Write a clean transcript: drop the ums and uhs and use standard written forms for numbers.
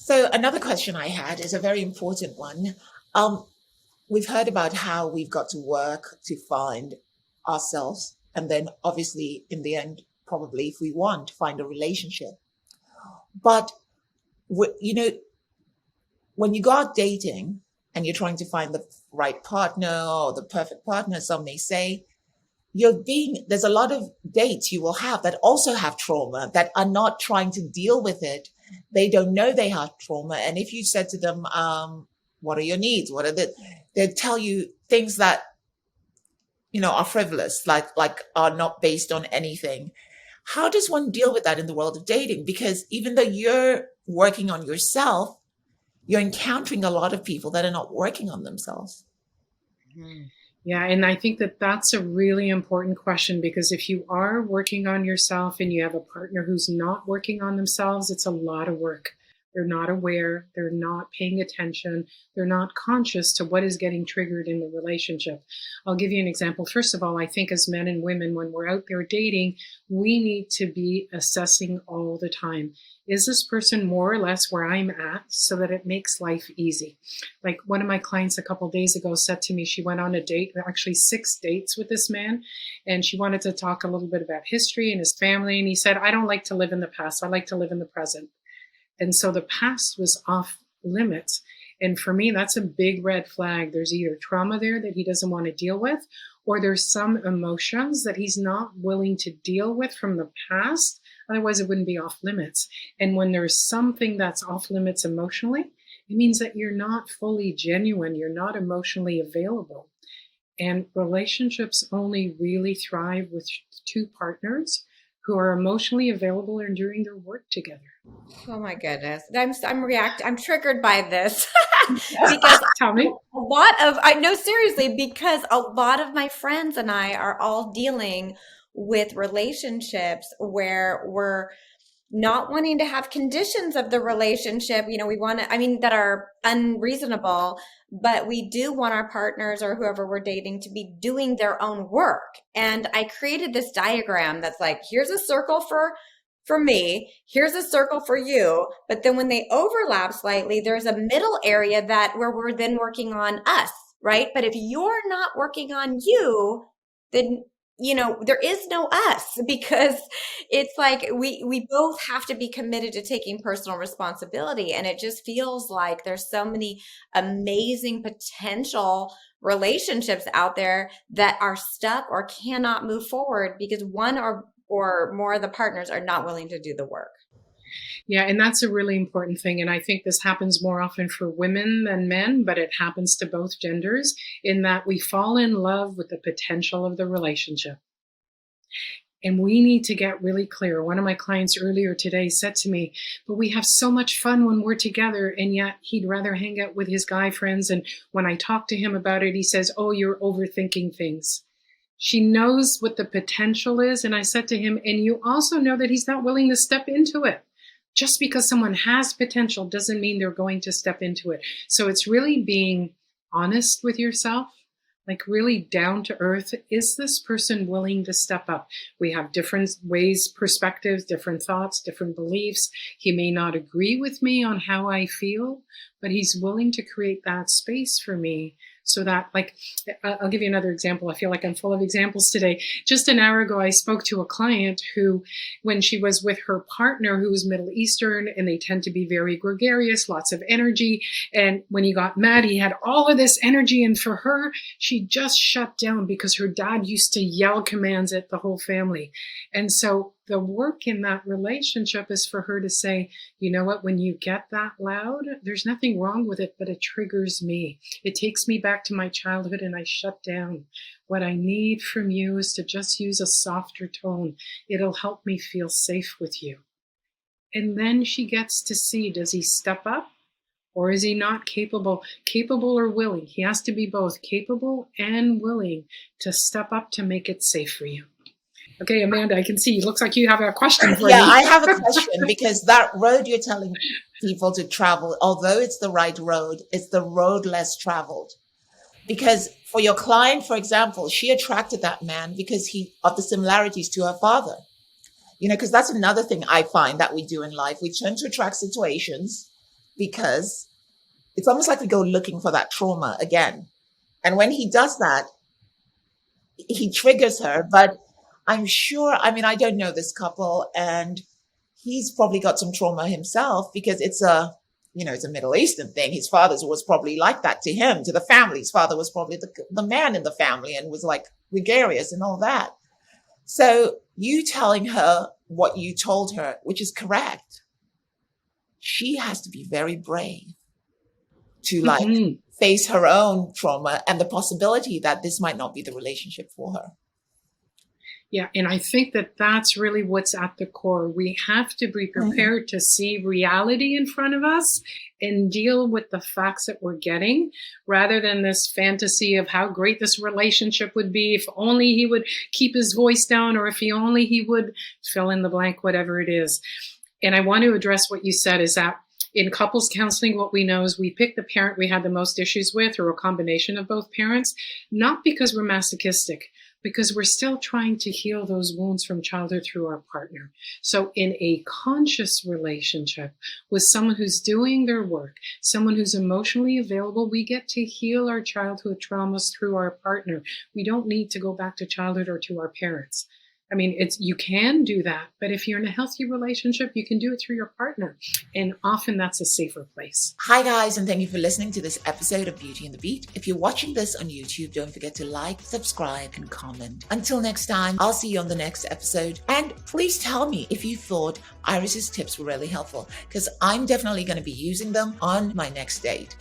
So another question I had is a very important one. Um, we've heard about how we've got to work to find ourselves, and then obviously in the end, probably if we want to find a relationship. But you know, when you go out dating and you're trying to find the right partner or the perfect partner, some may say, there's a lot of dates you will have that also have trauma that are not trying to deal with it. They don't know they have trauma. And if you said to them, what are your needs? They'll tell you things that, are frivolous, like are not based on anything. How does one deal with that in the world of dating? Because even though you're working on yourself, you're encountering a lot of people that are not working on themselves. Yeah, and I think that that's a really important question, because if you are working on yourself and you have a partner who's not working on themselves, it's a lot of work. They're not aware, they're not paying attention, they're not conscious to what is getting triggered in the relationship. I'll give you an example. First of all, I think as men and women, when we're out there dating, we need to be assessing all the time. Is this person more or less where I'm at, so that it makes life easy? Like one of my clients a couple of days ago said to me, she went on a date, actually 6 dates with this man, and she wanted to talk a little bit about history and his family. And he said, I don't like to live in the past. I like to live in the present. And so the past was off limits. And for me, that's a big red flag. There's either trauma there that he doesn't want to deal with, or there's some emotions that he's not willing to deal with from the past. Otherwise, it wouldn't be off limits. And when there's something that's off limits emotionally, it means that you're not fully genuine. You're not emotionally available. And relationships only really thrive with two partners who are emotionally available and doing their work together. Oh my goodness. I'm triggered by this because Tell me. seriously, because a lot of my friends and I are all dealing with relationships where we're not wanting to have conditions of the relationship, that are unreasonable, but we do want our partners or whoever we're dating to be doing their own work. And I created this diagram that's like, here's a circle for me, here's a circle for you. But then when they overlap slightly, there's a middle area where we're then working on us, right? But if you're not working on you, then there is no us, because it's like we both have to be committed to taking personal responsibility. And it just feels like there's so many amazing potential relationships out there that are stuck or cannot move forward because one or more of the partners are not willing to do the work. Yeah, and that's a really important thing. And I think this happens more often for women than men, but it happens to both genders, in that we fall in love with the potential of the relationship. And we need to get really clear. One of my clients earlier today said to me, but we have so much fun when we're together, and yet he'd rather hang out with his guy friends. And when I talk to him about it, he says, oh, you're overthinking things. She knows what the potential is. And I said to him, and you also know that he's not willing to step into it. Just because someone has potential doesn't mean they're going to step into it. So it's really being honest with yourself, like really down to earth. Is this person willing to step up? We have different ways, perspectives, different thoughts, different beliefs. He may not agree with me on how I feel, but he's willing to create that space for me. So that, like, I'll give you another example. I feel like I'm full of examples today. Just an hour ago, I spoke to a client who, when she was with her partner, who was Middle Eastern, and they tend to be very gregarious, lots of energy. And when he got mad, he had all of this energy. And for her, she just shut down because her dad used to yell commands at the whole family. And so the work in that relationship is for her to say, you know what, when you get that loud, there's nothing wrong with it, but it triggers me. It takes me back to my childhood and I shut down. What I need from you is to just use a softer tone. It'll help me feel safe with you. And then she gets to see, does he step up or is he not capable or willing? He has to be both capable and willing to step up to make it safe for you. Okay, Amanda, I can see. It looks like you have a question for me. Yeah, I have a question, because that road you're telling people to travel, although it's the right road, it's the road less traveled. Because for your client, for example, she attracted that man because of the similarities to her father. Because that's another thing I find that we do in life. We tend to attract situations because it's almost like we go looking for that trauma again. And when he does that, he triggers her. But I'm sure, I mean, I don't know this couple, and he's probably got some trauma himself, because it's a Middle Eastern thing. His father was probably like that to him, to the family. His father was probably the man in the family and was like gregarious and all that. So you telling her what you told her, which is correct, she has to be very brave to face her own trauma and the possibility that this might not be the relationship for her. Yeah, and I think that that's really what's at the core. We have to be prepared to see reality in front of us and deal with the facts that we're getting, rather than this fantasy of how great this relationship would be if only he would keep his voice down, or if he would fill in the blank, whatever it is. And I want to address what you said, is that in couples counseling, what we know is we pick the parent we had the most issues with, or a combination of both parents, not because we're masochistic, because we're still trying to heal those wounds from childhood through our partner. So in a conscious relationship with someone who's doing their work, someone who's emotionally available, we get to heal our childhood traumas through our partner. We don't need to go back to childhood or to our parents. I mean, you can do that, but if you're in a healthy relationship, you can do it through your partner. And often that's a safer place. Hi guys, and thank you for listening to this episode of Beauty and the Beat. If you're watching this on YouTube, don't forget to like, subscribe, and comment. Until next time, I'll see you on the next episode. And please tell me if you thought Iris's tips were really helpful, because I'm definitely going to be using them on my next date.